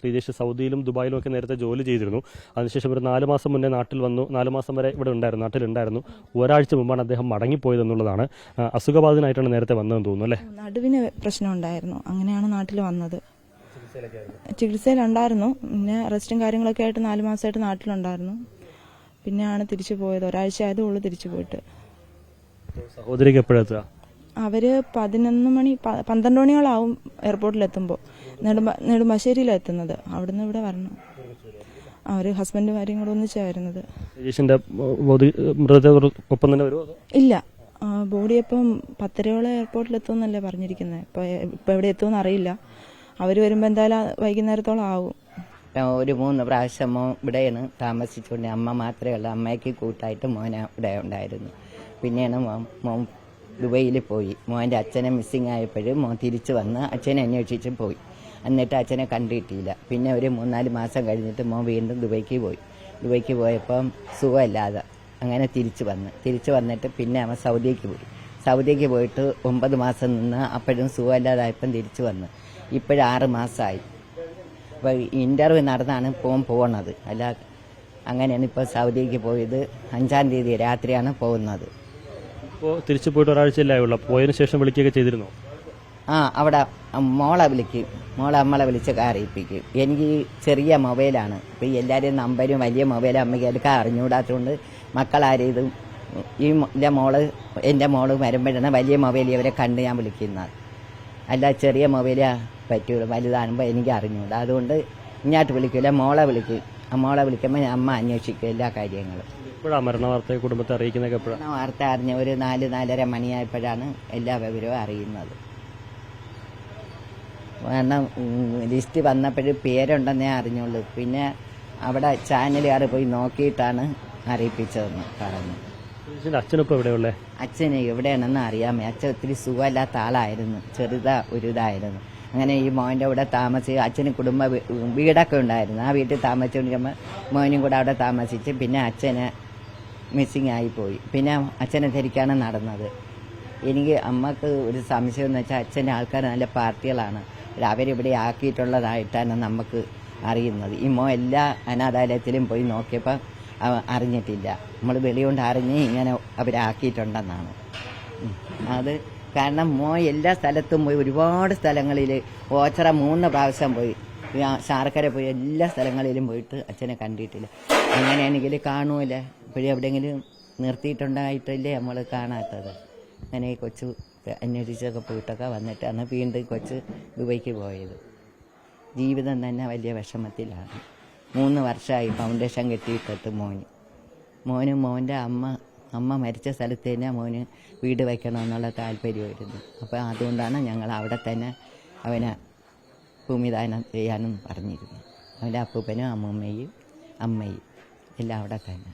ശ്രീജേഷ് സൗദിയിലും ദുബായിലും ഒക്കെ നേരത്തെ ജോലി ചെയ്തിരുന്നു. അതിനുശേഷം ഒരു 4 മാസം മുന്നേ നാട്ടിൽ വന്നു. 4 മാസം വരെ ഇവിടെ ഉണ്ടായിരുന്നു, നാട്ടിലുണ്ടായിരുന്നു. ഒരാഴ്ച മുമ്പാണ് അദ്ദേഹം മടങ്ങിപ്പോയതെന്നുള്ളതാണ്. അസുഖബാധിതനായിട്ടാണ് നേരത്തെ വന്നതെന്ന് തോന്നുന്നു അല്ലേ? നടുവിന് പ്രശ്നം ഉണ്ടായിരുന്നു, അങ്ങനെയാണ് നാട്ടിൽ വന്നത്. ചികിത്സയിലുണ്ടായിരുന്നു. പിന്നെ റെസ്റ്റും കാര്യങ്ങളൊക്കെ ആയിട്ട് 4 മാസമായിട്ട് നാട്ടിലുണ്ടായിരുന്നു. പിന്നെയാണ് തിരിച്ചു പോയത്. ഒരാഴ്ച ആയതേ ഉള്ളൂ തിരിച്ചു പോയിട്ട്. സഹോദരിക്ക് എപ്പോഴെത്തുക? അവര് 11 മണി 12 മണിയോളാവും എയർപോർട്ടിലെത്തുമ്പോൾ. നെടുമ്പാശ്ശേരിയിലെത്തുന്നത്. അവിടുന്ന് ഇവിടെ വരണം. അവര് ഹസ്ബൻഡുമാരെയും കൂടെ ഒന്നിച്ചാണ് വരുന്നത്. ഒപ്പം തന്നെ വരുമോ? ഇല്ല, ബോഡി ഇപ്പം 10:30 എയർപോർട്ടിലെത്തുമെന്നല്ലേ പറഞ്ഞിരിക്കുന്നത്. ഇപ്പം എവിടെ എത്തുമെന്ന് അറിയില്ല. അവർ വരുമ്പോൾ എന്തായാലും വൈകുന്നേരത്തോളം ആവും. ഒരു 3 പ്രാവശ്യം മോൻ ഇവിടെയാണ് താമസിച്ചുകൊണ്ട്. അമ്മ മാത്രമേ ഉള്ളൂ. അമ്മയ്ക്ക് കൂട്ടായിട്ട് മോന ഇവിടെ ഉണ്ടായിരുന്നു. പിന്നെയാണ് മോൻ ദുബൈയിൽ പോയി. മോൻ്റെ അച്ഛനെ മിസ്സിങ് ആയപ്പോഴും മോൻ തിരിച്ചു വന്ന് അച്ഛനെ അന്വേഷിച്ച് പോയി. എന്നിട്ട് അച്ഛനെ കണ്ടിട്ടില്ല. പിന്നെ ഒരു 3-4 മാസം കഴിഞ്ഞിട്ട് മോൻ വീണ്ടും ദുബൈക്ക് പോയി. ദുബൈക്ക് പോയപ്പം സുഖമില്ലാതെ അങ്ങനെ തിരിച്ചു വന്നിട്ട് പിന്നെ അവൻ സൗദിക്ക് പോയി. സൗദിക്ക് പോയിട്ട് 9 മാസം നിന്ന് അപ്പോഴും സുഖമില്ലാതായപ്പം തിരിച്ചു വന്ന്. ഇപ്പോഴും 6 മാസമായി. അപ്പോൾ ഇൻ്റർവ്യൂ നടന്നാണ് പോണത്. അല്ല, അങ്ങനെയാണ് ഇപ്പോൾ സൗദിക്ക് പോയത്. 5-ാം തീയതി രാത്രിയാണ് പോകുന്നത്. ഇപ്പോൾ തിരിച്ചു പോയിട്ട് ഒരാഴ്ചയല്ലേ ആയുള്ളൂ. പോയതിനു ശേഷം വിളിക്കുകയൊക്കെ ചെയ്തിരുന്നോ? അവിടെ മോളെ വിളിക്കും, നമ്മളെ വിളിച്ച് അറിയിപ്പിക്കും. എനിക്ക് ചെറിയ മൊബൈലാണ്. ഇപ്പോൾ എല്ലാവരും നമ്പരും വലിയ മൊബൈലും അമ്മയ്ക്ക് എടുക്കാൻ അറിഞ്ഞുകൂടാത്തതുകൊണ്ട് മക്കളാരും എൻ്റെ മോള് വരുമ്പോഴാണ് വലിയ മൊബൈൽ ഇവരെ കണ്ട് ഞാൻ വിളിക്കുന്നത്. അല്ല, ചെറിയ മൊബൈലേ പറ്റുള്ളൂ. വലുതാകുമ്പോൾ എനിക്ക് അറിഞ്ഞൂടാ. അതുകൊണ്ട് ഇങ്ങോട്ട് വിളിക്കില്ല, മോളെ വിളിക്കും. മോളെ വിളിക്കുമ്പോൾ അമ്മ അന്വേഷിക്കും എല്ലാ കാര്യങ്ങളും. മരണ വാർത്ത കുടുംബത്തെ അറിയിക്കുന്നതൊക്കെ മരണ വാർത്ത അറിഞ്ഞ ഒരു 4-4:30 മണിയായപ്പോഴാണ് എല്ലാ വിവരവും അറിയുന്നത്. കാരണം ലിസ്റ്റ് വന്നപ്പോഴും പേരുണ്ടെന്നേ അറിഞ്ഞുള്ളൂ. പിന്നെ അവിടെ ചാനലുകാർ പോയി നോക്കിയിട്ടാണ് അറിയിപ്പിച്ചതെന്ന് പറഞ്ഞു. അച്ഛനിപ്പോൾ എവിടെയുള്ളേ? അച്ഛന് എവിടെയാണെന്ന് അറിയാമേ. അച്ഛൻ ഒത്തിരി സുഖമില്ലാത്ത ആളായിരുന്നു, ഇതായിരുന്നു. അങ്ങനെ ഈ മോൻ്റെ കൂടെ താമസിച്ച് അച്ഛന് കുടുംബ വീടൊക്കെ ഉണ്ടായിരുന്നു. ആ വീട്ടിൽ താമസിച്ചുകൊണ്ടിരിക്കുമ്പോൾ മോനും കൂടെ അവിടെ താമസിച്ച് പിന്നെ അച്ഛന് മിസ്സിങ് ആയിപ്പോയി. പിന്നെ അച്ഛനെ ധരിക്കാണ് നടന്നത്. എനിക്ക് അമ്മക്ക് ഒരു സംശയം എന്ന് വെച്ചാൽ അച്ഛൻ്റെ ആൾക്കാർ നല്ല പാർട്ടികളാണ്. അവരിവിടെ ആക്കിയിട്ടുള്ളതായിട്ടാണ് നമുക്ക് അറിയുന്നത്. ഈ മോ എല്ലാ അനാഥാലയത്തിലും പോയി നോക്കിയപ്പോൾ അറിഞ്ഞിട്ടില്ല. നമ്മൾ വെളികൊണ്ട് അറിഞ്ഞ് ഇങ്ങനെ അവരാക്കിയിട്ടുണ്ടെന്നാണ്. അത് കാരണം എല്ലാ സ്ഥലത്തും പോയി, ഒരുപാട് സ്ഥലങ്ങളിൽ ഓച്ചറ 3 പ്രാവശ്യം പോയി, ശാർക്കര പോയി, എല്ലാ സ്ഥലങ്ങളിലും പോയിട്ട് അച്ഛനെ കണ്ടിട്ടില്ല. അങ്ങനെയാണെങ്കിൽ കാണൂല. ഇപ്പോഴും എവിടെയെങ്കിലും നിർത്തിയിട്ടുണ്ടായിട്ടല്ലേ നമ്മൾ കാണാത്തത്. അങ്ങനെ കൊച്ചു അന്വേഷിച്ചൊക്കെ പോയിട്ടൊക്കെ വന്നിട്ടാണ് വീണ്ടും കൊച്ച് ദുബൈക്ക് പോയത്. ജീവിതം തന്നെ വലിയ വിഷമത്തിലാണ്. 3 വർഷമായി ഫൗണ്ടേഷൻ കെട്ടിയിട്ടിട്ട് മോനും മോൻ്റെ അമ്മ മരിച്ച സ്ഥലത്ത് തന്നെ മോന് വീട് വയ്ക്കണമെന്നുള്ള താല്പര്യമായിരുന്നു. അപ്പോൾ അതുകൊണ്ടാണ് ഞങ്ങൾ അവിടെ തന്നെ അവനെ ഭൂമിദാനം ചെയ്യാനും പറഞ്ഞിരുന്നു. അവൻ്റെ അപ്പൂപ്പനും അമ്മൂമ്മയും അമ്മയും എല്ലാം അവിടെ തന്നെ.